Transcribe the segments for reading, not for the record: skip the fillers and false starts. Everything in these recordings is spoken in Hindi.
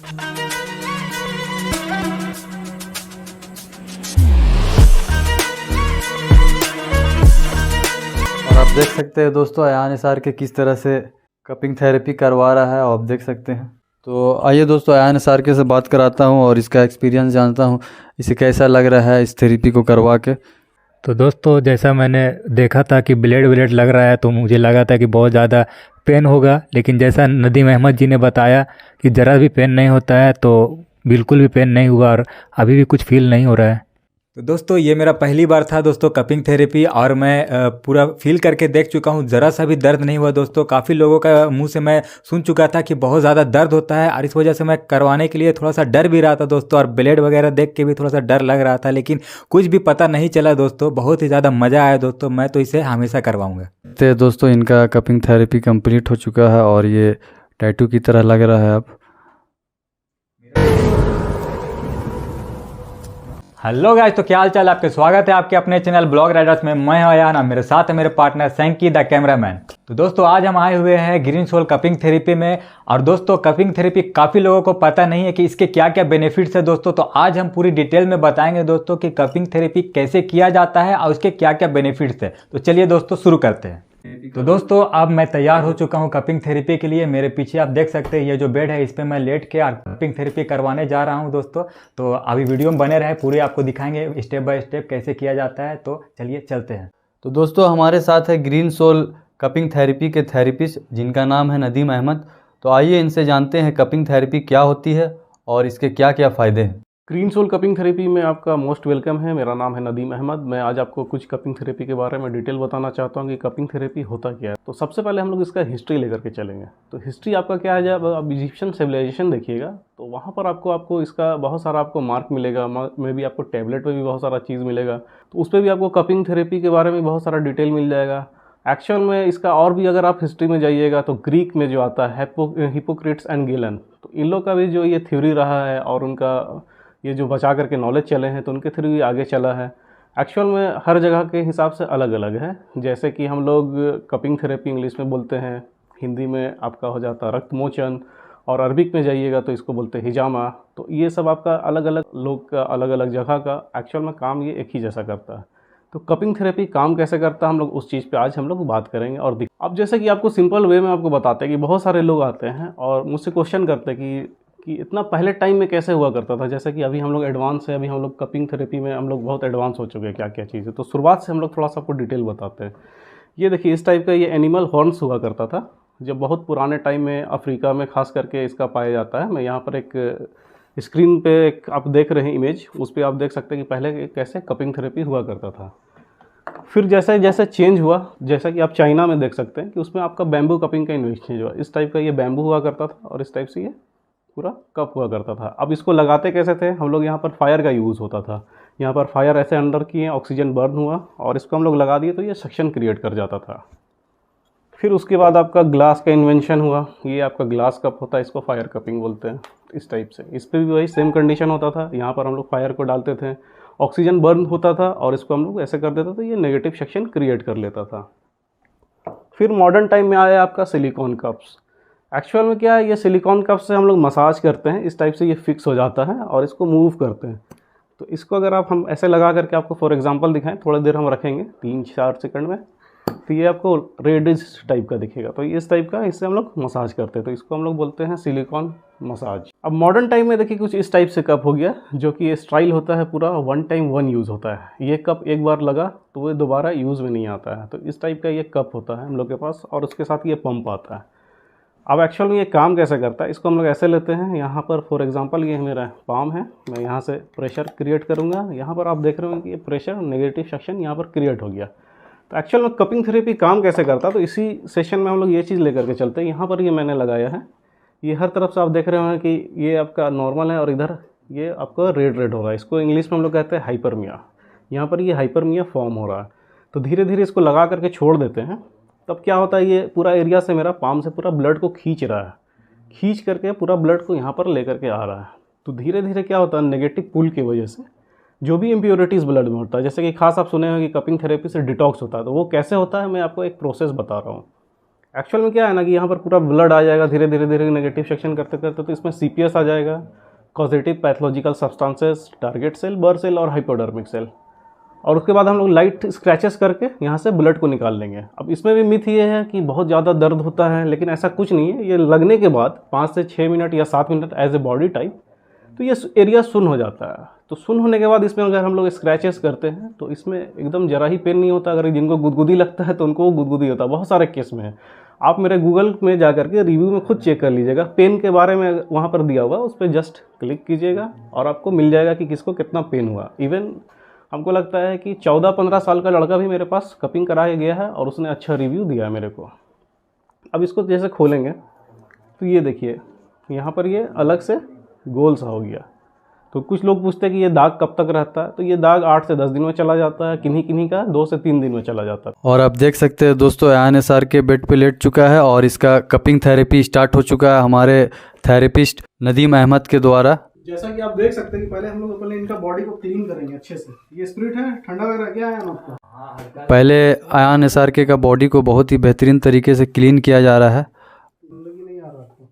और आप देख सकते हैं दोस्तों अयान निसार के किस तरह से कपिंग थेरेपी करवा रहा है, आप देख सकते हैं। तो आइए दोस्तों अयान निसार के से बात कराता हूं और इसका एक्सपीरियंस जानता हूं, इसे कैसा लग रहा है इस थेरेपी को करवा के। तो दोस्तों जैसा मैंने देखा था कि ब्लेड व्लेड लग रहा है तो मुझे लगा था कि बहुत ज़्यादा पेन होगा, लेकिन जैसा नदीम अहमद जी ने बताया कि ज़रा भी पेन नहीं होता है, तो बिल्कुल भी पेन नहीं हुआ और अभी भी कुछ फील नहीं हो रहा है। तो दोस्तों ये मेरा पहली बार था दोस्तों कपिंग थेरेपी, और मैं पूरा फील करके देख चुका हूँ, ज़रा सा भी दर्द नहीं हुआ दोस्तों। काफ़ी लोगों का मुंह से मैं सुन चुका था कि बहुत ज़्यादा दर्द होता है, और इस वजह से मैं करवाने के लिए थोड़ा सा डर भी रहा था दोस्तों, और ब्लेड वगैरह देख के भी थोड़ा सा डर लग रहा था, लेकिन कुछ भी पता नहीं चला दोस्तों। बहुत ही ज़्यादा मज़ा आया दोस्तों, मैं तो इसे हमेशा करवाऊँगा। तो दोस्तों इनका कपिंग थेरेपी कंप्लीट हो चुका है और ये टैटू की तरह लग रहा है अब। हेलो गाइस, तो क्या हाल चाल, आपके स्वागत है आपके अपने चैनल ब्लॉग राइडर्स में। मैं हूं अयान, मेरे साथ है मेरे पार्टनर सैंकी द कैमरामैन। तो दोस्तों आज हम आए हुए हैं ग्रीन सोल कपिंग थेरेपी में, और दोस्तों कपिंग थेरेपी काफ़ी लोगों को पता नहीं है कि इसके क्या क्या बेनिफिट्स है दोस्तों। तो आज हम पूरी डिटेल में बताएंगे दोस्तों कि कपिंग थेरेपी कैसे किया जाता है और उसके क्या क्या बेनिफिट्स है। तो चलिए दोस्तों शुरू करते हैं। तो दोस्तों अब मैं तैयार हो चुका हूं कपिंग थेरेपी के लिए। मेरे पीछे आप देख सकते हैं ये जो बेड है, इस पे मैं लेट के और कपिंग थेरेपी करवाने जा रहा हूं दोस्तों। तो अभी वीडियो में बने रहे, पूरे आपको दिखाएंगे स्टेप बाय स्टेप कैसे किया जाता है। तो चलिए चलते हैं। तो दोस्तों हमारे साथ है ग्रीन सोल कपिंग थेरेपी के थेरेपिस्ट जिनका नाम है नदीम अहमद। तो आइए इनसे जानते हैं कपिंग थेरेपी क्या होती है और इसके क्या क्या फ़ायदे हैं। ग्रीन सोल कपिंग थेरेपी में आपका मोस्ट वेलकम है। मेरा नाम है नदीम अहमद। मैं आज आपको कुछ कपिंग थेरेपी के बारे में डिटेल बताना चाहता हूँ कि कपिंग थेरेपी होता क्या है। तो सबसे पहले हम लोग इसका हिस्ट्री लेकर के चलेंगे। तो हिस्ट्री आपका क्या है, जब आप इजिप्शियन सिविलाइजेशन देखिएगा तो वहाँ पर आपको इसका बहुत सारा आपको मार्क मिलेगा, में भी आपको टैबलेट में भी बहुत सारा चीज़ मिलेगा। तो उस पर भी आपको कपिंग थेरेपी के बारे में बहुत सारा डिटेल मिल जाएगा। एक्चुअल में इसका और भी अगर आप हिस्ट्री में जाइएगा तो ग्रीक में जो आता है हिपोक्रेट्स एंड गेलन, तो इन लोग का भी जो ये थ्योरी रहा है और उनका ये जो बचा करके नॉलेज चले हैं तो उनके थ्रू भी आगे चला है। एक्चुअल में हर जगह के हिसाब से अलग अलग है। जैसे कि हम लोग कपिंग थेरेपी इंग्लिश में बोलते हैं, हिंदी में आपका हो जाता है रक्त मोचन, और अरबिक में जाइएगा तो इसको बोलते हैं हिजामा। तो ये सब आपका अलग अलग लोग का अलग अलग जगह का एक्चुअल में काम ये एक ही जैसा करता है। तो कपिंग थेरेपी काम कैसे करता है हम लोग उस चीज़ पे आज हम लोग बात करेंगे। और अब जैसे कि आपको सिंपल वे में आपको बताते हैं कि बहुत सारे लोग आते हैं और मुझसे क्वेश्चन करते हैं कि इतना पहले टाइम में कैसे हुआ करता था। जैसे कि अभी हम लोग एडवांस है, अभी हम लोग कपिंग थेरेपी में हम लोग बहुत एडवांस हो चुके हैं क्या क्या चीज़ें। तो शुरुआत से हम लोग थोड़ा सा आपको डिटेल बताते हैं। ये देखिए इस टाइप का ये एनिमल हॉर्न्स हुआ करता था, जब बहुत पुराने टाइम में अफ्रीका में खास करके इसका पाया जाता है। मैं यहाँ पर एक स्क्रीन पे एक आप देख रहे हैं इमेज, उस पर आप देख सकते हैं कि पहले कैसे कपिंग थेरेपी हुआ करता था। फिर जैसे जैसे चेंज हुआ, जैसा कि आप चाइना में देख सकते हैं कि उसमें आपका बैम्बू कपिंग का इन्वेंशन हुआ। इस टाइप का ये बैम्बू हुआ करता था और इस टाइप से ये पूरा कप हुआ करता था। अब इसको लगाते कैसे थे हम लोग, यहाँ पर फायर का यूज़ होता था। यहाँ पर फायर ऐसे अंडर किए, ऑक्सीजन बर्न हुआ और इसको हम लोग लगा दिए तो ये सक्शन क्रिएट कर जाता था। फिर उसके बाद आपका ग्लास का इन्वेंशन हुआ। ये आपका ग्लास कप होता है, इसको फायर कपिंग बोलते हैं। इस टाइप से इस पर भी वही सेम कंडीशन होता था। यहाँ पर हम लोग फायर को डालते थे, ऑक्सीजन बर्न होता था और इसको हम लोग ऐसे कर देते थे, ये नेगेटिव सक्शन क्रिएट कर लेता था। फिर मॉडर्न टाइम में आया आपका सिलिकॉन कप्स। एक्चुअल में क्या है, ये सिलिकॉन कप से हम लोग मसाज करते हैं, इस टाइप से ये फिक्स हो जाता है और इसको मूव करते हैं। तो इसको अगर आप हम ऐसे लगा करके आपको फॉर एग्जांपल दिखाएं, थोड़ी देर हम रखेंगे 3-4 सेकंड में, तो ये आपको रेडिश टाइप का दिखेगा। तो इस टाइप का इससे हम लोग मसाज करते हैं, तो इसको हम लोग बोलते हैं सिलिकॉन मसाज। अब मॉडर्न टाइम में देखिए कुछ इस टाइप से कप हो गया, जो कि ये स्टाइल होता है पूरा 1 टाइम 1 यूज़ होता है। ये कप एक बार लगा तो वो दोबारा यूज़ में नहीं आता है। तो इस टाइप का ये कप होता है हम लोग के पास, और उसके साथ ये पंप आता है। अब एक्चुअल में ये काम कैसे करता है, इसको हम लोग ऐसे लेते हैं। यहाँ पर फॉर एग्जांपल ये मेरा पाम है, मैं यहाँ से प्रेशर क्रिएट करूँगा। यहाँ पर आप देख रहे हो कि ये प्रेशर नेगेटिव सेक्शन यहाँ पर क्रिएट हो गया। तो एक्चुअल में कपिंग थेरेपी काम कैसे करता है, तो इसी सेशन में हम लोग ये चीज़ लेकर के चलते हैं। यहाँ पर ये मैंने लगाया है, ये हर तरफ से आप देख रहे हो कि ये आपका नॉर्मल है और इधर ये आपका रेड हो रहा है। इसको इंग्लिश में हम लोग कहते हैं हाइपरमिया। यहाँ पर ये हाइपरमिया फॉर्म हो रहा है। तो धीरे धीरे इसको लगा करके छोड़ देते हैं, तब क्या होता है, ये पूरा एरिया से मेरा पाम से पूरा ब्लड को खींच रहा है, खींच करके पूरा ब्लड को यहाँ पर लेकर के आ रहा है। तो धीरे धीरे क्या होता है, नेगेटिव पुल की वजह से जो भी इम्प्योरिटीज़ ब्लड में होता है, जैसे कि खास आप सुने हो कि कपिंग थेरेपी से डिटॉक्स होता है, तो वो कैसे होता है मैं आपको एक प्रोसेस बता रहा हूँ। एक्चुअल में क्या है ना कि यहाँ पर पूरा ब्लड आ जाएगा धीरे धीरे धीरे नेगेटिव सेक्शन करते करते, तो इसमें CPS आ जाएगा, causative pathological substances, target cell, burr cell और हाइपोडर्मिक सेल। और उसके बाद हम लोग लाइट स्क्रैचेस करके यहाँ से ब्लड को निकाल लेंगे। अब इसमें भी मिथ ये है कि बहुत ज़्यादा दर्द होता है, लेकिन ऐसा कुछ नहीं है। ये लगने के बाद 5 से 6 मिनट या 7 minute as a body type तो ये एरिया सुन्न हो जाता है। तो सुन्न होने के बाद इसमें अगर हम लोग स्क्रैचेस करते हैं तो इसमें एकदम जरा ही पेन नहीं होता। अगर जिनको गुदगुदी लगता है तो उनको वो गुदगुदी होता है, बहुत सारे केस में है। आप मेरे गूगल में जा करके रिव्यू में खुद चेक कर लीजिएगा, पेन के बारे में वहाँ पर दिया हुआ, उस पर जस्ट क्लिक कीजिएगा और आपको मिल जाएगा कि किसको कितना पेन हुआ। इवन हमको लगता है कि 14-15 साल का लड़का भी मेरे पास कपिंग कराया गया है और उसने अच्छा रिव्यू दिया है मेरे को। अब इसको जैसे खोलेंगे तो ये देखिए यहाँ पर ये अलग से गोल सा हो गया। तो कुछ लोग पूछते हैं कि ये दाग कब तक रहता है, तो ये दाग 8 से 10 दिन में चला जाता है, किन्हीं किन्हीं का 2 से 3 दिन में चला जाता है। और आप देख सकते हैं दोस्तों, अयान एसआर के बेड पे लेट चुका है और इसका कपिंग थेरेपी स्टार्ट हो चुका है हमारे थेरेपिस्ट नदीम अहमद के द्वारा। जैसा कि आप देख सकते हैं कि पहले हम लोग पहले इनका बॉडी को क्लीन करेंगे अच्छे से। ये स्पिरिट है, ठंडा लग रहा है क्या है आपको? पहले अयान एसआर के का बॉडी को बहुत ही बेहतरीन तरीके से क्लीन किया जा रहा है। नहीं आ रहा आपको?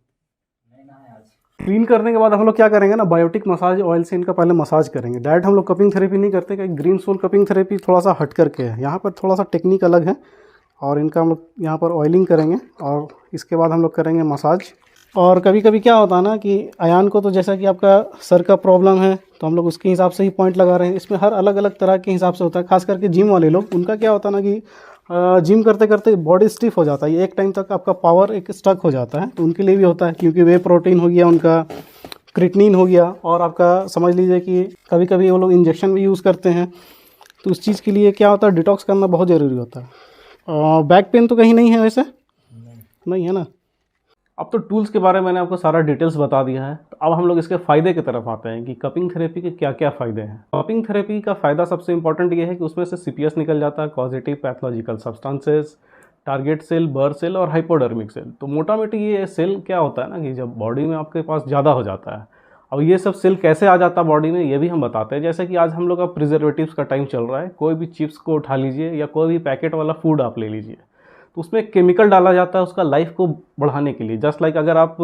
क्लीन करने के बाद हम लोग क्या करेंगे ना, बायोटिक मसाज ऑयल से इनका पहले मसाज करेंगे। डायरेक्ट हम लोग कपिंग थेरेपी नहीं करते, क्योंकि ग्रीन सोल कपिंग थेरेपी थोड़ा सा हट करके है। यहाँ पर थोड़ा सा टेक्निक अलग है और इनका हम लोग यहाँ पर ऑयलिंग करेंगे और इसके बाद हम लोग करेंगे मसाज। और कभी कभी क्या होता है ना कि अयान को तो जैसा कि आपका सर का प्रॉब्लम है तो हम लोग उसके हिसाब से ही पॉइंट लगा रहे हैं। इसमें हर अलग अलग तरह के हिसाब से होता है। खास करके जिम वाले लोग, उनका क्या होता है ना कि जिम करते करते बॉडी स्टिफ हो जाता है, एक टाइम तक आपका पावर एक स्टक हो जाता है, तो उनके लिए भी होता है। क्योंकि वे प्रोटीन हो गया, उनका क्रिएटिनिन हो गया, और आपका समझ लीजिए कि कभी कभी वो लोग इंजेक्शन भी यूज़ करते हैं। तो उस चीज़ के लिए क्या होता है, डिटॉक्स करना बहुत ज़रूरी होता है। बैक पेन तो कहीं नहीं है वैसे? नहीं है ना। अब तो टूल्स के बारे में मैंने आपको सारा डिटेल्स बता दिया है। तो अब हम लोग इसके फ़ायदे की तरफ आते हैं कि कपिंग थेरेपी के क्या क्या फ़ायदे हैं। कपिंग थेरेपी का फ़ायदा सबसे इंपॉर्टेंट ये है कि उसमें से CPS निकल जाता है, causative pathological substances, target cell, burr cell और हाइपोडर्मिक सेल। तो मोटा मोटी ये सेल क्या होता है ना कि जब बॉडी में आपके पास ज़्यादा हो जाता है, अब ये सब सेल कैसे आ जाता है बॉडी में, ये भी हम बताते हैं। जैसे कि आज हम लोग का प्रिजर्वेटिव्स का टाइम चल रहा है, कोई भी चिप्स को उठा लीजिए या कोई भी पैकेट वाला फूड आप ले लीजिए, तो उसमें केमिकल डाला जाता है उसका लाइफ को बढ़ाने के लिए। जस्ट लाइक अगर आप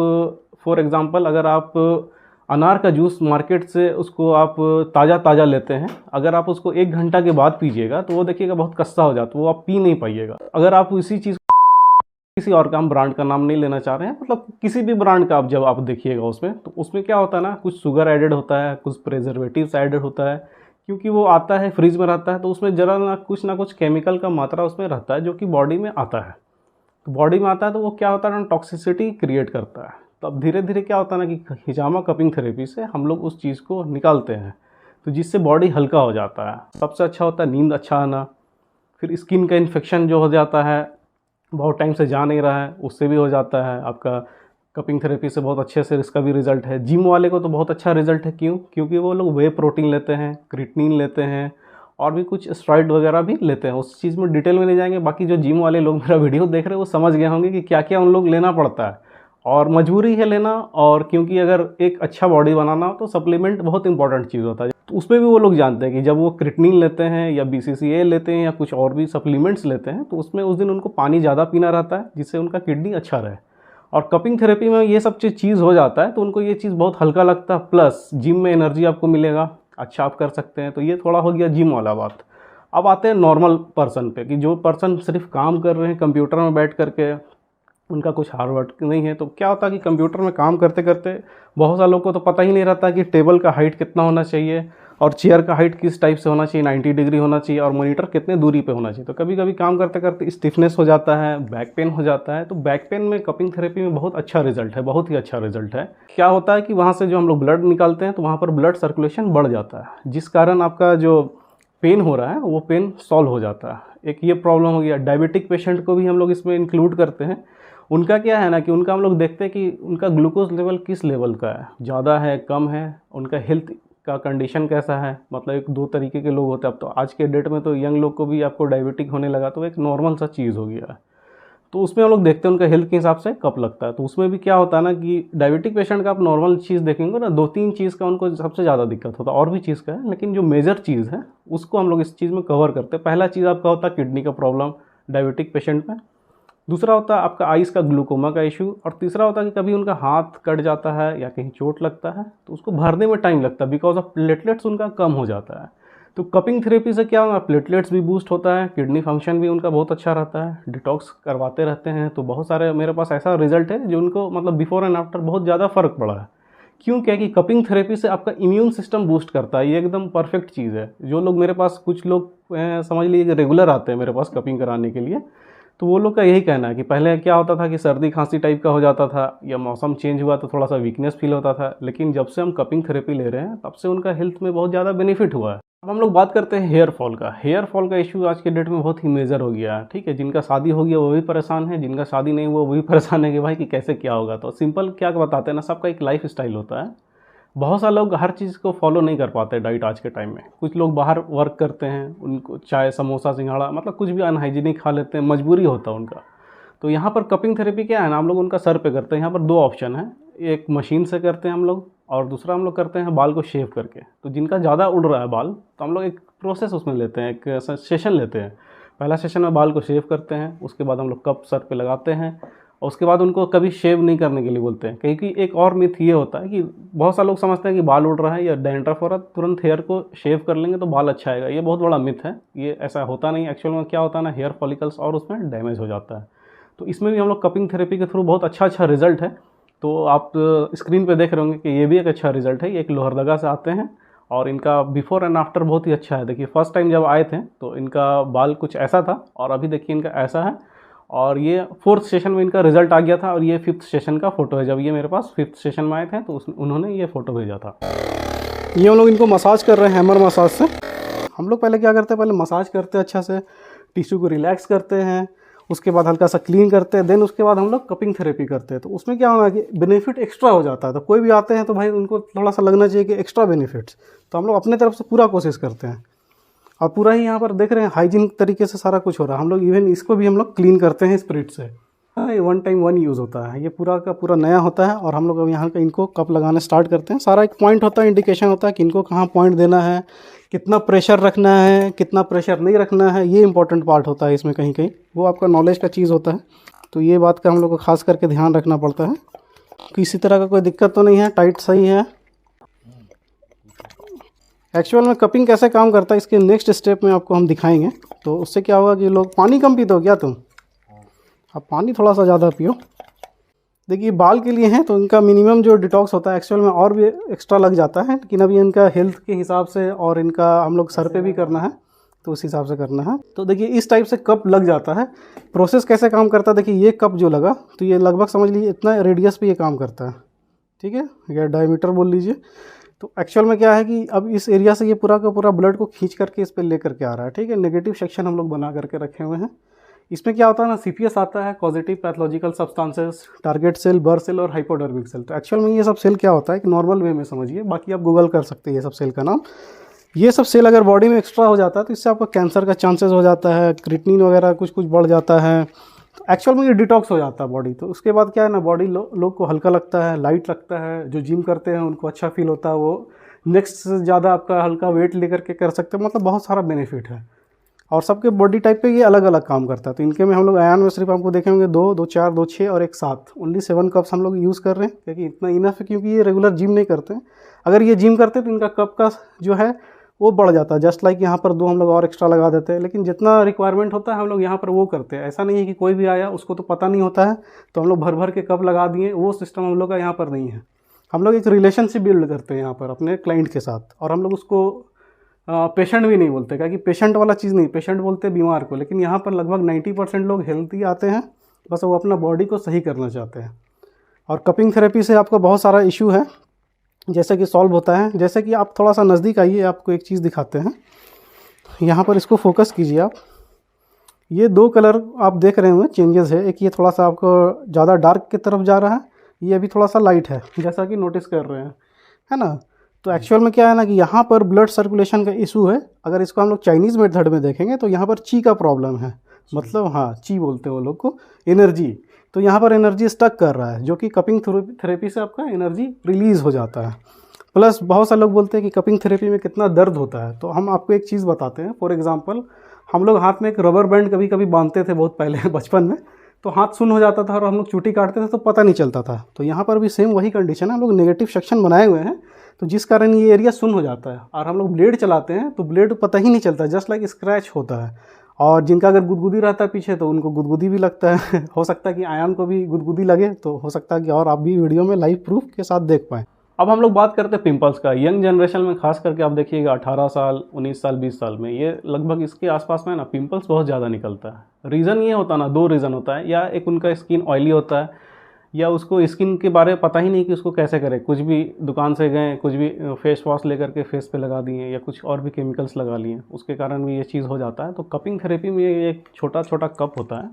फॉर एग्जांपल अगर आप अनार का जूस मार्केट से उसको आप ताज़ा लेते हैं, अगर आप उसको 1 घंटा के बाद पीजिएगा तो वो देखिएगा बहुत कस्सा हो जाता है, वो आप पी नहीं पाइएगा। अगर आप इसी चीज़ किसी और का, हम ब्रांड का नाम नहीं लेना चाह रहे हैं, मतलब किसी भी ब्रांड का आप जब आप देखिएगा उसमें, तो उसमें क्या होता है ना, कुछ शुगर एडेड होता है, कुछ प्रिजर्वेटिव्स एडेड होता है। क्योंकि वो आता है फ्रिज में रहता है, तो उसमें ज़रा ना कुछ केमिकल का मात्रा उसमें रहता है जो कि बॉडी में आता है। तो बॉडी में आता है तो वो क्या होता है ना, टॉक्सिसिटी क्रिएट करता है। तो अब धीरे धीरे क्या होता है ना कि हिजामा कपिंग थेरेपी से हम लोग उस चीज़ को निकालते हैं, तो जिससे बॉडी हल्का हो जाता है। सबसे अच्छा होता है नींद अच्छा आना। फिर स्किन का इन्फेक्शन जो हो जाता है, बहुत टाइम से जा नहीं रहा है, उससे भी हो जाता है। आपका कपिंग थेरेपी से बहुत अच्छे से इसका भी रिजल्ट है। जिम वाले को तो बहुत अच्छा रिजल्ट है। क्यों? क्योंकि वो लोग वे प्रोटीन लेते हैं, क्रिएटिनिन लेते हैं और भी कुछ स्टेरॉइड वगैरह भी लेते हैं। उस चीज़ में डिटेल में नहीं जाएंगे। बाकी जो जिम वाले लोग मेरा वीडियो देख रहे हैं वो समझ गए होंगे कि क्या क्या उन लोग लेना पड़ता है, और मजबूरी है लेना। और क्योंकि अगर एक अच्छा बॉडी बनाना हो तो सप्लीमेंट बहुत इंपॉर्टेंट चीज़ होता है। तो उसमें भी वो लोग जानते हैं कि जब वो क्रिएटिनिन लेते हैं या BCCA लेते हैं या कुछ और भी सप्लीमेंट्स लेते हैं, तो उसमें उस दिन उनको पानी ज़्यादा पीना रहता है, जिससे उनका किडनी अच्छा रहे। और कपिंग थेरेपी में ये सब चीज़ हो जाता है, तो उनको ये चीज़ बहुत हल्का लगता है। प्लस जिम में एनर्जी आपको मिलेगा, अच्छा आप कर सकते हैं। तो ये थोड़ा हो गया जिम वाला बात। अब आते हैं नॉर्मल पर्सन पे, कि जो पर्सन सिर्फ काम कर रहे हैं कंप्यूटर में बैठ करके, उनका कुछ हार्ड वर्क नहीं है। तो क्या होता है कि कंप्यूटर में काम करते करते बहुत सारे लोगों को तो पता ही नहीं रहता कि टेबल का हाइट कितना होना चाहिए और चेयर का हाइट किस टाइप से होना चाहिए, 90 डिग्री होना चाहिए, और मॉनिटर कितने दूरी पे होना चाहिए। तो कभी कभी काम करते करते स्टिफनेस हो जाता है, बैक पेन हो जाता है। तो बैक पेन में कपिंग थेरेपी में बहुत अच्छा रिजल्ट है, बहुत ही अच्छा रिजल्ट है। क्या होता है कि वहाँ से जो हम लोग ब्लड निकालते हैं तो वहाँ पर ब्लड सर्कुलेशन बढ़ जाता है, जिस कारण आपका जो पेन हो रहा है वो पेन सॉल्व हो जाता है। एक ये प्रॉब्लम हो गया। डायबिटिक पेशेंट को भी हम लोग इसमें इंक्लूड करते हैं। उनका क्या है ना कि उनका हम लोग देखते हैं कि उनका ग्लूकोज लेवल किस लेवल का है, ज़्यादा है, कम है, उनका हेल्थ का कंडीशन कैसा है। मतलब एक 2 तरीके के लोग होते हैं। अब तो आज के डेट में तो यंग लोग को भी आपको डायबिटिक होने लगा, तो एक नॉर्मल सा चीज़ हो गया है। तो उसमें हम लोग देखते हैं उनका हेल्थ के हिसाब से कब लगता है। तो उसमें भी क्या होता है ना कि डायबिटिक पेशेंट का आप नॉर्मल चीज़ देखेंगे ना, 2-3 चीज़ का उनको सबसे ज़्यादा दिक्कत होता है, और भी चीज़ का है, लेकिन जो मेजर चीज़ है उसको हम लोग इस चीज़ में कवर करते हैं। पहला चीज़ आपका होता है किडनी का प्रॉब्लम डायबिटिक पेशेंट में। दूसरा होता है आपका आइस का ग्लूकोमा का इशू, और तीसरा होता है कि कभी उनका हाथ कट जाता है या कहीं चोट लगता है तो उसको भरने में टाइम लगता है, बिकॉज ऑफ प्लेटलेट्स उनका कम हो जाता है। तो कपिंग थेरेपी से क्या होगा, प्लेटलेट्स भी बूस्ट होता है, किडनी फंक्शन भी उनका बहुत अच्छा रहता है, डिटॉक्स करवाते रहते हैं। तो बहुत सारे मेरे पास ऐसा रिजल्ट है जो उनको मतलब बिफोर एंड आफ्टर बहुत ज़्यादा फ़र्क पड़ा है। क्यों, क्या कि कपिंग थेरेपी से आपका इम्यून सिस्टम बूस्ट करता है, ये एकदम परफेक्ट चीज़ है। जो लोग मेरे पास, कुछ लोग समझ लीजिए रेगुलर आते हैं मेरे पास कपिंग कराने के लिए, तो वो लोग का यही कहना है कि पहले क्या होता था कि सर्दी खांसी टाइप का हो जाता था या मौसम चेंज हुआ तो थोड़ा सा वीकनेस फील होता था, लेकिन जब से हम कपिंग थेरेपी ले रहे हैं तब से उनका हेल्थ में बहुत ज़्यादा बेनिफिट हुआ है। अब हम लोग बात करते हैं हेयर फॉल का। हेयर फॉल का इशू आज के डेट में बहुत ही मेजर हो गया है, ठीक है। जिनका शादी हो गया वो भी परेशान है, जिनका शादी नहीं हुआ वो भी परेशान है कि भाई कि कैसे क्या होगा। तो सिंपल क्या बताते हैं ना, सबका एक लाइफ स्टाइल होता है। बहुत सारे लोग हर चीज़ को फॉलो नहीं कर पाते डाइट आज के टाइम में। कुछ लोग बाहर वर्क करते हैं, उनको चाय समोसा सिंघाड़ा मतलब कुछ भी अनहाइजीनिक खा लेते हैं, मजबूरी होता है उनका। तो यहाँ पर कपिंग थेरेपी क्या है ना, हम लोग उनका सर पे करते हैं। यहाँ पर दो ऑप्शन है, एक मशीन से करते हैं हम लोग और दूसरा हम लोग करते हैं बाल को शेव करके। तो जिनका ज़्यादा उड़ रहा है बाल तो हम लोग एक प्रोसेस उसमें लेते हैं, एक सेशन लेते हैं। पहला सेशन में बाल को शेव करते हैं, उसके बाद हम लोग कप सर पे लगाते हैं और उसके बाद उनको कभी शेव नहीं करने के लिए बोलते हैं। क्योंकि एक और मिथ ये होता है कि बहुत सारे लोग समझते हैं कि बाल उड़ रहा है या डैंड्रफ हो रहा है तुरंत हेयर को शेव कर लेंगे तो बाल अच्छा आएगा। ये बहुत बड़ा मिथ है, ये ऐसा होता नहीं। एक्चुअल में क्या होता है ना, हेयर फॉलिकल्स और उसमें डैमेज हो जाता है। तो इसमें भी हम लोग कपिंग थेरेपी के थ्रू बहुत अच्छा रिजल्ट है। तो आप स्क्रीन पे देख रहे होंगे कि ये भी एक अच्छा रिजल्ट है। ये एक लोहरदगा से आते हैं और इनका बिफोर एंड आफ्टर बहुत ही अच्छा है। देखिए फर्स्ट टाइम जब आए थे तो इनका बाल कुछ ऐसा था और अभी देखिए इनका ऐसा है। और ये 4th सेशन में इनका रिजल्ट आ गया था और ये 5th सेशन का फ़ोटो है। जब ये मेरे पास 5th सेशन में आए थे तो उन्होंने ये फ़ोटो भेजा था। ये हम लोग इनको मसाज कर रहे हैं हैमर मसाज से। हम लोग पहले क्या करते हैं, पहले मसाज करते हैं अच्छा से, टिश्यू को रिलैक्स करते हैं, उसके बाद हल्का सा क्लीन करते हैं, देन उसके बाद हम लोग कपिंग थेरेपी करते हैं। तो उसमें क्या होगा कि बेनिफिट एक्स्ट्रा हो जाता है। तो कोई भी आते हैं तो भाई उनको थोड़ा सा लगना चाहिए कि एक्स्ट्रा बेनिफिट्स, तो हम लोग अपने तरफ से पूरा कोशिश करते हैं। और पूरा ही यहाँ पर देख रहे हैं हाइजीन तरीके से सारा कुछ हो रहा है। हम लोग इवन इसको भी हम लोग क्लीन करते हैं स्प्रिट से। हाँ, ये 1 टाइम 1 यूज़ होता है, ये पूरा का पूरा नया होता है। और हम लोग अब यहाँ का इनको कप लगाना स्टार्ट करते हैं। सारा एक पॉइंट होता है, इंडिकेशन होता है कि इनको कहाँ पॉइंट देना है, कितना प्रेशर रखना है, कितना प्रेशर नहीं रखना है। ये इंपॉर्टेंट पार्ट होता है इसमें, कहीं कहीं वो आपका नॉलेज का चीज़ होता है। तो ये बात का हम लोग को खास करके ध्यान रखना पड़ता है। किसी तरह का कोई दिक्कत तो नहीं है, टाइट सही है। एक्चुअल में कपिंग कैसे काम करता है इसके नेक्स्ट स्टेप में आपको हम दिखाएंगे। तो उससे क्या होगा कि लोग पानी कम पीते हो क्या तुम, अब पानी थोड़ा सा ज़्यादा पियो। देखिए बाल के लिए हैं तो इनका मिनिमम जो डिटॉक्स होता है एक्चुअल में और भी एक्स्ट्रा लग जाता है, लेकिन अभी इनका हेल्थ के हिसाब से और इनका हम लोग सर पे भी करना है तो उस हिसाब से करना है। तो देखिए इस टाइप से कप लग जाता है। प्रोसेस कैसे काम करता है, देखिए ये कप जो लगा तो ये लगभग समझ लीजिए इतना रेडियस पे ये काम करता है, ठीक है, या डायमीटर बोल लीजिए। तो एक्चुअल में क्या है कि अब इस एरिया से ये पूरा का पूरा ब्लड को खींच करके इस पर ले करके आ रहा है, ठीक है। नेगेटिव सेक्शन हम लोग बना करके रखे हुए हैं। इसमें क्या होता है ना, सीपीएस आता है, positive pathological substances, target cell, burr cell और हाइपोडर्मिक सेल। तो एक्चुअल में ये सब सेल क्या होता है कि नॉर्मल वे में समझिए, बाकी आप गूगल कर सकते हैं ये सब सेल का नाम। ये सब सेल अगर बॉडी में एक्स्ट्रा हो जाता है तो इससे आपका कैंसर का चांसेस हो जाता है, क्रिएटिनिन वगैरह कुछ कुछ बढ़ जाता है। तो एक्चुअल में ये डिटॉक्स हो जाता है बॉडी। तो उसके बाद क्या है ना, बॉडी लोग को हल्का लगता है, लाइट लगता है। जो जिम करते हैं उनको अच्छा फील होता है, वो नेक्स्ट से ज़्यादा आपका हल्का वेट लेकर के कर सकते हैं। मतलब बहुत सारा बेनिफिट है और सबके बॉडी टाइप पे ये अलग अलग काम करता है। तो इनके में हम लोग आयन में सिर्फ आपको देखेंगे 2, 2, 4, 2, 6 और 1, 7, ओनली 7 कप्स हम लोग यूज़ कर रहे हैं, क्योंकि इतना इनफ है, क्योंकि ये रेगुलर जिम नहीं करते हैं। अगर ये जिम करते तो इनका कप का जो है वो बढ़ जाता है। जस्ट लाइक यहाँ पर 2 हम लोग और एक्स्ट्रा लगा देते हैं, लेकिन जितना रिक्वायरमेंट होता है हम लोग यहाँ पर वो करते हैं। ऐसा नहीं है कि कोई भी आया उसको तो पता नहीं होता है तो हम लोग भर भर के कप लगा दिए, वो सिस्टम हम लोग का यहाँ पर नहीं है। हम लोग एक रिलेशनशिप बिल्ड करते हैं यहाँ पर अपने क्लाइंट के साथ, और हम लोग उसको पेशेंट भी नहीं बोलते, क्योंकि पेशेंट वाला चीज़ नहीं, पेशेंट बोलते बीमार को। लेकिन यहाँ पर लगभग 90% लोग हेल्थी आते हैं, बस वो अपना बॉडी को सही करना चाहते हैं। और कपिंग थेरेपी से आपका बहुत सारा इशू है जैसे कि सॉल्व होता है। जैसे कि आप थोड़ा सा नज़दीक आइए, आपको एक चीज़ दिखाते हैं। यहाँ पर इसको फोकस कीजिए आप। ये 2 कलर आप देख रहे होंगे चेंजेस है। एक ये थोड़ा सा आपको ज़्यादा डार्क की तरफ जा रहा है, ये अभी थोड़ा सा लाइट है, जैसा कि नोटिस कर रहे हैं, है ना। तो एक्चुअल में क्या है ना कि यहाँ पर ब्लड सर्कुलेशन का इशू है। अगर इसको हम लोग चाइनीज़ मेथड में देखेंगे तो यहाँ पर ची का प्रॉब्लम है, मतलब हाँ ची बोलते हैं वो लोग को, एनर्जी। तो यहाँ पर एनर्जी स्टक कर रहा है, जो कि कपिंग थेरेपी से आपका एनर्जी रिलीज़ हो जाता है। प्लस बहुत सारे लोग बोलते हैं कि कपिंग थेरेपी में कितना दर्द होता है। तो हम आपको एक चीज़ बताते हैं। फॉर एग्जांपल हम लोग हाथ में एक रबर बैंड कभी कभी बांधते थे बहुत पहले बचपन में, तो हाथ सुन्न हो जाता था और हम लोग चूटी काटते थे तो पता नहीं चलता था। तो यहाँ पर भी सेम वही कंडीशन है, हम लोग नेगेटिव सेक्शन बनाए हुए हैं तो जिस कारण ये एरिया सुन्न हो जाता है। और हम लोग ब्लेड चलाते हैं तो ब्लेड पता ही नहीं चलता, जस्ट लाइक स्क्रैच होता है। और जिनका अगर गुदगुदी रहता है पीछे तो उनको गुदगुदी भी लगता है हो सकता है कि आयान को भी गुदगुदी लगे, तो हो सकता है कि और आप भी वीडियो में लाइव प्रूफ के साथ देख पाएँ। अब हम लोग बात करते हैं पिंपल्स का। यंग जनरेशन में खास करके आप देखिएगा 18 साल, 19 साल, 20 साल में ये लगभग इसके आसपास में ना पिंपल्स बहुत ज़्यादा निकलता है। रीज़न ये होता है ना, 2 रीज़न होता है, या एक उनका स्किन ऑयली होता है, या उसको स्किन के बारे में पता ही नहीं कि उसको कैसे करें। कुछ भी दुकान से गए, कुछ भी फेस वॉश लेकर के फेस पे लगा दिए या कुछ और भी केमिकल्स लगा लिए, उसके कारण भी ये चीज़ हो जाता है। तो कपिंग थेरेपी में ये एक छोटा छोटा कप होता है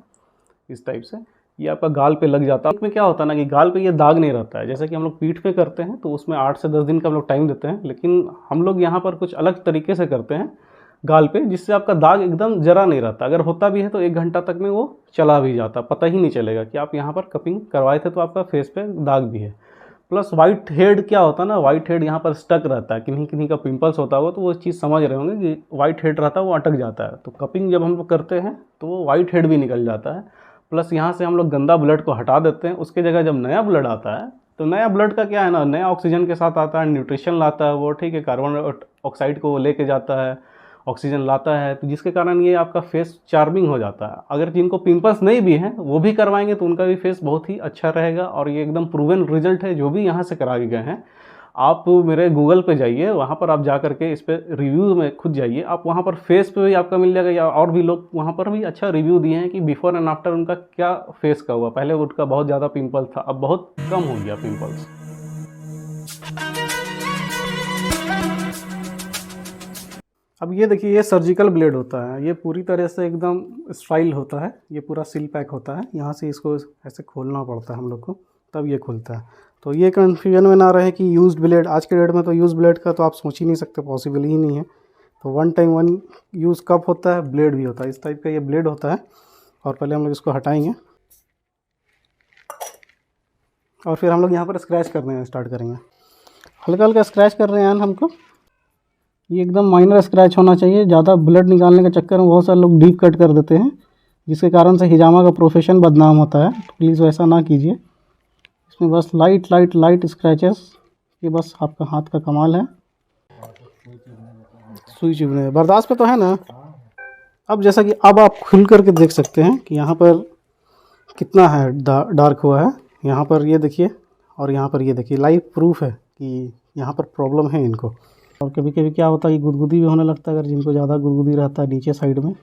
इस टाइप से, ये आपका गाल पे लग जाता है। इसमें क्या होता है ना कि गाल पे ये दाग नहीं रहता है। जैसे कि हम लोग पीठ पे करते हैं तो उसमें 8 से 10 दिन का हम लोग टाइम देते हैं, लेकिन हम लोग यहाँ पर कुछ अलग तरीके से करते हैं गाल पे, जिससे आपका दाग एकदम जरा नहीं रहता। अगर होता भी है तो 1 घंटा तक में वो चला भी जाता, पता ही नहीं चलेगा कि आप यहाँ पर कपिंग करवाए थे तो आपका फेस पे दाग भी है। प्लस वाइट हेड क्या होता है ना, वाइट हेड यहाँ पर स्टक रहता है। किन्हीं किन्हीं का पिंपल्स होता होगा तो वो चीज़ समझ रहे होंगे कि वाइट हेड रहता है वो अटक जाता है। तो कपिंग जब हम लोग करते हैं तो वो वाइट हेड भी निकल जाता है। प्लस यहाँ से हम लोग गंदा ब्लड को हटा देते हैं। उसके जगह जब नया ब्लड आता है तो नया ब्लड का क्या है ना, नया ऑक्सीजन के साथ आता है, न्यूट्रिशन लाता है वो, ठीक है, कार्बन ऑक्साइड को लेके जाता है, ऑक्सीजन लाता है, तो जिसके कारण ये आपका फेस चार्मिंग हो जाता है। अगर जिनको पिंपल्स नहीं भी हैं वो भी करवाएंगे तो उनका भी फेस बहुत ही अच्छा रहेगा। और ये एकदम प्रूवन रिजल्ट है जो भी यहाँ से करा के गए हैं। आप मेरे गूगल पे जाइए, वहाँ पर आप जा करके इस पर रिव्यू में खुद जाइए, आप वहाँ पर फेस पे भी आपका मिल जाएगा, या और भी लोग वहाँ पर भी अच्छा रिव्यू दिए हैं कि बिफोर एंड आफ्टर उनका क्या फेस का हुआ। पहले उनका बहुत ज़्यादा पिंपल था, अब बहुत कम हो गया पिंपल्स। अब ये देखिए, ये सर्जिकल ब्लेड होता है, ये पूरी तरह से एकदम स्टाइल होता है, ये पूरा सील पैक होता है। यहाँ से इसको ऐसे खोलना पड़ता है हम लोग को, तब ये खुलता है। तो ये कन्फ्यूजन में ना रहे कि यूज्ड ब्लेड, आज के डेट में तो यूज्ड ब्लेड का तो आप सोच ही नहीं सकते, पॉसिबल ही नहीं है। तो 1 टाइम 1 यूज़ कप होता है, ब्लेड भी होता है, इस टाइप का ये ब्लेड होता है। और पहले हम लोग इसको हटाएंगे और फिर हम लोग यहाँ पर स्क्रैच करने स्टार्ट करेंगे। हल्का हल्का स्क्रैच कर रहे हैं हमको, ये एकदम माइनर स्क्रैच होना चाहिए। ज़्यादा ब्लड निकालने के चक्कर में बहुत सारे लोग डीप कट कर देते हैं, जिसके कारण से हिजामा का प्रोफेशन बदनाम होता है। तो प्लीज़ वैसा ना कीजिए। इसमें बस लाइट स्क्रैचेस, ये बस आपका हाथ का कमाल है। सुई चुभने बर्दाश्त पे तो है ना। अब जैसा कि अब आप खुल करके देख सकते हैं कि यहाँ पर कितना है डार्क हुआ है। यहाँ पर ये देखिए और यहाँ पर ये देखिए, लाइव प्रूफ है कि यहाँ पर प्रॉब्लम है इनको। और कभी कभी क्या होता है कि गुदगुदी भी होने लगता है, अगर जिनको ज़्यादा गुदगुदी रहता है नीचे साइड में।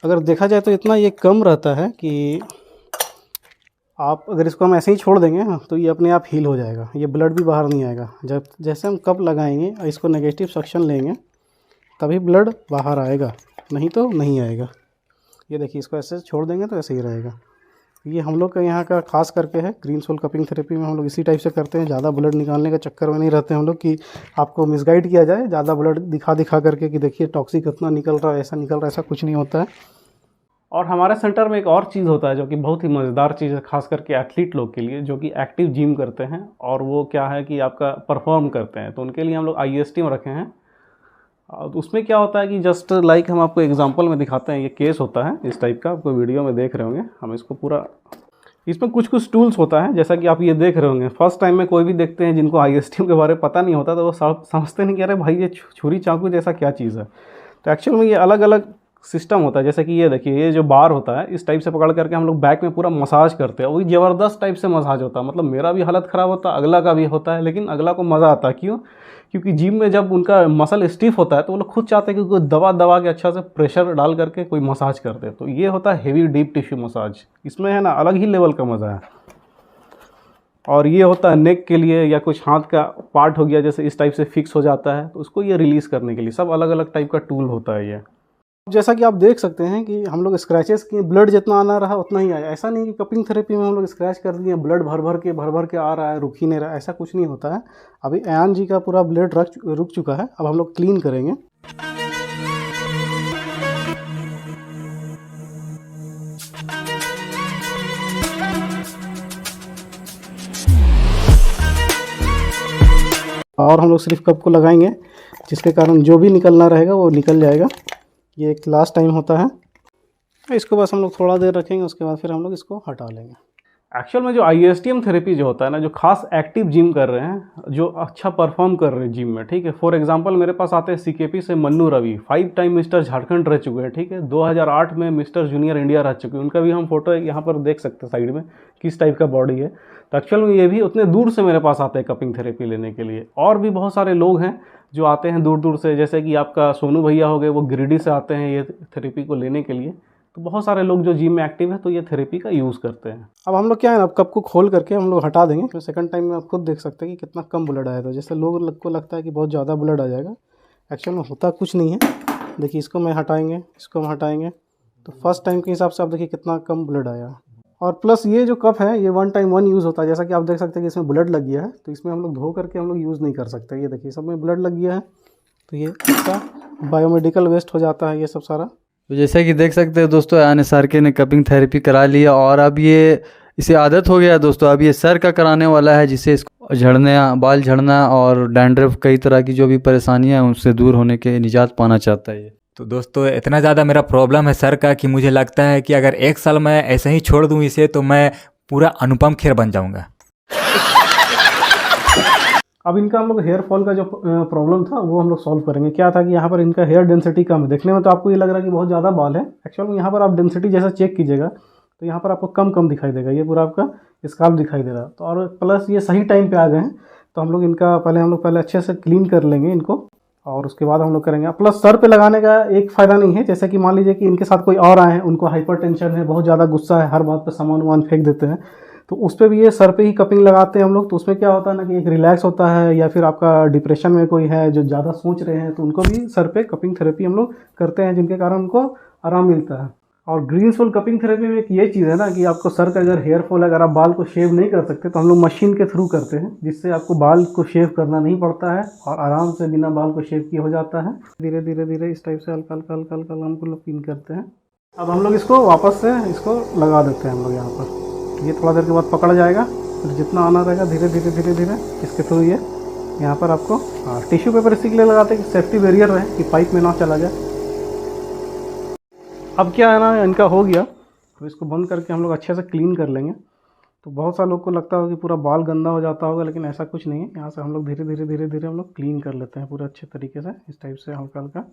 अगर देखा जाए तो इतना ये कम रहता है कि आप अगर इसको हम ऐसे ही छोड़ देंगे तो ये अपने आप हील हो जाएगा, ये ब्लड भी बाहर नहीं आएगा। जब जैसे हम कप लगाएंगे और इसको नेगेटिव सेक्शन लेंगे तभी ब्लड बाहर आएगा, नहीं तो नहीं आएगा। ये देखिए, इसको ऐसे छोड़ देंगे तो ऐसे ही रहेगा। ये हम लोग का यहाँ का खास करके है, ग्रीन सोल कपिंग थेरेपी में हम लोग इसी टाइप से करते हैं। ज़्यादा ब्लड निकालने का चक्कर में नहीं रहते हम लोग कि आपको मिसगाइड किया जाए ज़्यादा ब्लड दिखा करके कि देखिए टॉक्सिक कितना निकल रहा है, ऐसा निकल रहा है, ऐसा कुछ नहीं होता है। और हमारे सेंटर में एक और चीज़ होता है जो कि बहुत ही मज़ेदार चीज़ है, खास करके एथलीट लोग के लिए जो कि एक्टिव जिम करते हैं, और वो क्या है कि आपका परफॉर्म करते हैं। तो उनके लिए हम लोग IST में रखे हैं। उसमें क्या होता है कि जस्ट लाइक हम आपको एग्जांपल में दिखाते हैं। ये केस होता है इस टाइप का, आपको वीडियो में देख रहे होंगे। हम इसको पूरा, इसमें कुछ टूल्स होता है जैसा कि आप ये देख रहे होंगे। फर्स्ट टाइम में कोई भी देखते हैं जिनको IST के बारे में पता नहीं होता तो वो समझते नहीं कि अरे भाई ये छुरी चाकू जैसा क्या चीज़ है। तो एक्चुअल में ये अलग अलग सिस्टम होता है। जैसे कि ये देखिए, ये जो बार होता है इस टाइप से पकड़ करके हम लोग बैक में पूरा मसाज करते हैं। वही ज़बरदस्त टाइप से मसाज होता है, मतलब मेरा भी हालत ख़राब होता है, अगला का भी होता है, लेकिन अगला को मज़ा आता है। क्यों? क्योंकि जिम में जब उनका मसल स्टिफ होता है तो वो लोग खुद चाहते हैं कि कोई दबा के अच्छा से प्रेशर डाल करके कोई मसाज करते हैं। तो ये होता है हेवी डीप टिश्यू मसाज, इसमें है ना अलग ही लेवल का मज़ा है। और ये होता है नेक के लिए, या कुछ हाथ का पार्ट हो गया जैसे इस टाइप से फिक्स हो जाता है तो उसको ये रिलीज़ करने के लिए सब अलग अलग टाइप का टूल होता है ये। जैसा कि आप देख सकते हैं कि हम लोग स्क्रैचेस की ब्लड जितना आना रहा उतना ही आया। ऐसा नहीं कि कपिंग थेरेपी में हम लोग स्क्रैच कर दिए ब्लड भर भर के आ रहा है, रुक ही नहीं रहा, ऐसा कुछ नहीं होता है। अभी अयान जी का पूरा ब्लड रुक चुका है, अब हम लोग क्लीन करेंगे। और हम लोग सिर्फ कप को लगाएंगे, जिसके कारण जो भी निकलना रहेगा वो निकल जाएगा। ये एक लास्ट टाइम होता है। इसको बस हम लोग थोड़ा देर रखेंगे, उसके बाद फिर हम लोग इसको हटा लेंगे। एक्चुअल में जो ISTM थेरेपी जो होता है ना, जो खास एक्टिव जिम कर रहे हैं, जो अच्छा परफॉर्म कर रहे हैं जिम में, ठीक है। फॉर एग्जांपल मेरे पास आते हैं CKP से मन्नू रवि, 5 टाइम मिस्टर झारखंड रह चुके हैं, ठीक है। 2008 में मिस्टर जूनियर इंडिया रह चुके हैं। उनका भी हम फोटो यहाँ पर देख सकते हैं साइड में, किस टाइप का बॉडी है। तो एक्चुअल में ये भी उतने दूर से मेरे पास आते हैं कपिंग थेरेपी लेने के लिए। और भी बहुत सारे लोग हैं जो आते हैं दूर दूर से, जैसे कि आपका सोनू भैया हो गए, वो गिरिडीह से आते हैं ये थेरेपी को लेने के लिए। तो बहुत सारे लोग जो जिम में एक्टिव है तो ये थेरेपी का यूज़ करते हैं। अब हम लोग क्या है ना, अब कप को खोल करके हम लोग हटा देंगे। तो सेकंड टाइम में आप खुद देख सकते हैं कि कितना कम ब्लड आया था। जैसे लोग को लगता है कि बहुत ज़्यादा ब्लड आ जाएगा, एक्चुअल में होता कुछ नहीं है। देखिए इसको मैं हटाएंगे, इसको हम हटाएंगे, तो फर्स्ट टाइम के हिसाब से आप देखिए कितना कम ब्लड आया। और प्लस ये जो कप है ये 1 टाइम 1 यूज़ होता है। जैसा कि आप देख सकते हैं कि इसमें ब्लड लग गया है, तो इसमें हम लोग धो करके हम लोग यूज़ नहीं कर सकते। ये देखिए सब में ब्लड लग गया है, तो ये इसका बायोमेडिकल वेस्ट हो जाता है ये सब सारा। तो जैसा कि देख सकते हैं दोस्तों, अयान SRK के ने कपिंग थेरेपी करा लिया और अब ये इसे आदत हो गया है दोस्तों। अब ये सर का कराने वाला है, जिससे इसको झड़ने, बाल झड़ना और डैंड्रफ, कई तरह की जो भी परेशानियां हैं उनसे दूर होने के निजात पाना चाहता है ये। तो दोस्तों इतना ज़्यादा मेरा प्रॉब्लम है सर का कि मुझे लगता है कि अगर 1 साल मैं ऐसे ही छोड़ दूं इसे तो मैं पूरा अनुपम खेर बन जाऊंगा। अब इनका हम लोग हेयर फॉल का जो प्रॉब्लम था वो हम लोग सॉल्व करेंगे। क्या था कि यहाँ पर इनका हेयर डेंसिटी कम है। देखने में तो आपको ये लग रहा है कि बहुत ज़्यादा बाल है, एक्चुअल में यहाँ पर आप डेंसिटी जैसा चेक कीजिएगा तो यहाँ पर आपको कम कम दिखाई देगा। ये पूरा आपका स्काल्प दिखाई दे रहा है। तो और प्लस ये सही टाइम पे आ गए हैं, तो हम लोग इनका पहले अच्छे से क्लीन कर लेंगे इनको, और उसके बाद हम लोग करेंगे। प्लस सर पे लगाने का एक फ़ायदा नहीं है, जैसे कि मान लीजिए कि इनके साथ कोई और आए हैं, उनको हाइपर टेंशन है, बहुत ज़्यादा गुस्सा है, हर बात पे सामान वामान फेंक देते हैं, तो उस पर भी ये सर पे ही कपिंग लगाते हैं हम लोग। तो उसमें क्या होता है ना कि एक रिलैक्स होता है, या फिर आपका डिप्रेशन में कोई है जो ज़्यादा सोच रहे हैं, तो उनको भी सर पे कपिंग थेरेपी हम लोग करते हैं, जिनके कारण उनको आराम मिलता है। और ग्रीन सोल कपिंग थेरेपी में एक ये चीज़ है ना कि आपको सर का अगर हेयर फॉल, अगर आप बाल को शेव नहीं कर सकते तो हम लोग मशीन के थ्रू करते हैं, जिससे आपको बाल को शेव करना नहीं पड़ता है और आराम से बिना बाल को शेव किए हो जाता है। धीरे धीरे धीरे इस टाइप से हल्का हल्का हल्का हल्का हम लोग क्लीन करते हैं। अब हम लोग इसको वापस से इसको लगा देते हैं हम लोग यहाँ पर। ये थोड़ा देर के बाद पकड़ जाएगा, फिर जितना आना रहेगा धीरे धीरे धीरे धीरे इसके थ्रू ये यहाँ पर आपको टिश्यू पेपर इसलिए लगाते हैं कि सेफ्टी बैरियर रहे, कि पाइप में ना चला जाए। अब क्या है ना, इनका हो गया, तो इसको बंद करके हम लोग अच्छे से क्लीन कर लेंगे। तो बहुत सारे लोग को लगता होगा कि पूरा बाल गंदा हो जाता होगा, लेकिन ऐसा कुछ नहीं है। यहाँ से हम लोग धीरे धीरे धीरे धीरे हम लोग क्लीन कर लेते हैं पूरे अच्छे तरीके से, इस टाइप से हल्का हल्का।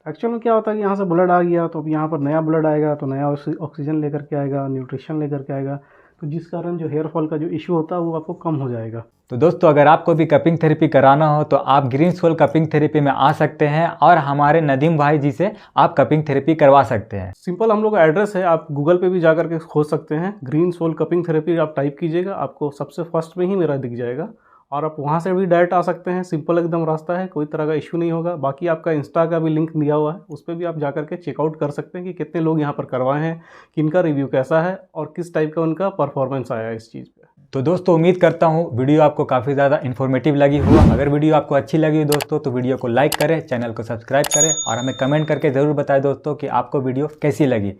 एक्चुअल में क्या होता है कि यहाँ से ब्लड आ गया, तो अब यहाँ पर नया ब्लड आएगा, तो नया ऑक्सीजन लेकर के आएगा, न्यूट्रिशन लेकर के आएगा, तो जिस कारण जो हेयर फॉल का जो इशू होता है वो आपको कम हो जाएगा। तो दोस्तों अगर आपको भी कपिंग थेरेपी कराना हो तो आप ग्रीन सोल कपिंग थेरेपी में आ सकते हैं और हमारे नदीम भाई जी से आप कपिंग थेरेपी करवा सकते हैं। सिंपल हम लोग का एड्रेस है, आप गूगल पे भी जा करके खोज सकते हैं। ग्रीन सोल कपिंग थेरेपी आप टाइप कीजिएगा, आपको सबसे फर्स्ट में ही मेरा दिख जाएगा, और आप वहाँ से भी डायरेक्ट आ सकते हैं। सिंपल एकदम रास्ता है, कोई तरह का इशू नहीं होगा। बाकी आपका इंस्टा का भी लिंक दिया हुआ है, उस पर भी आप जा करके चेकआउट कर सकते हैं कि कितने लोग यहाँ पर करवाए हैं, किनका रिव्यू कैसा है और किस टाइप का उनका परफॉर्मेंस आया है इस चीज़ पे। तो दोस्तों उम्मीद करता हूँ वीडियो आपको काफ़ी ज़्यादा इन्फॉर्मेटिव लगी होगा। अगर वीडियो आपको अच्छी लगी दोस्तों तो वीडियो को लाइक करें, चैनल को सब्सक्राइब करें और हमें कमेंट करके ज़रूर बताएं दोस्तों कि आपको वीडियो कैसी लगी।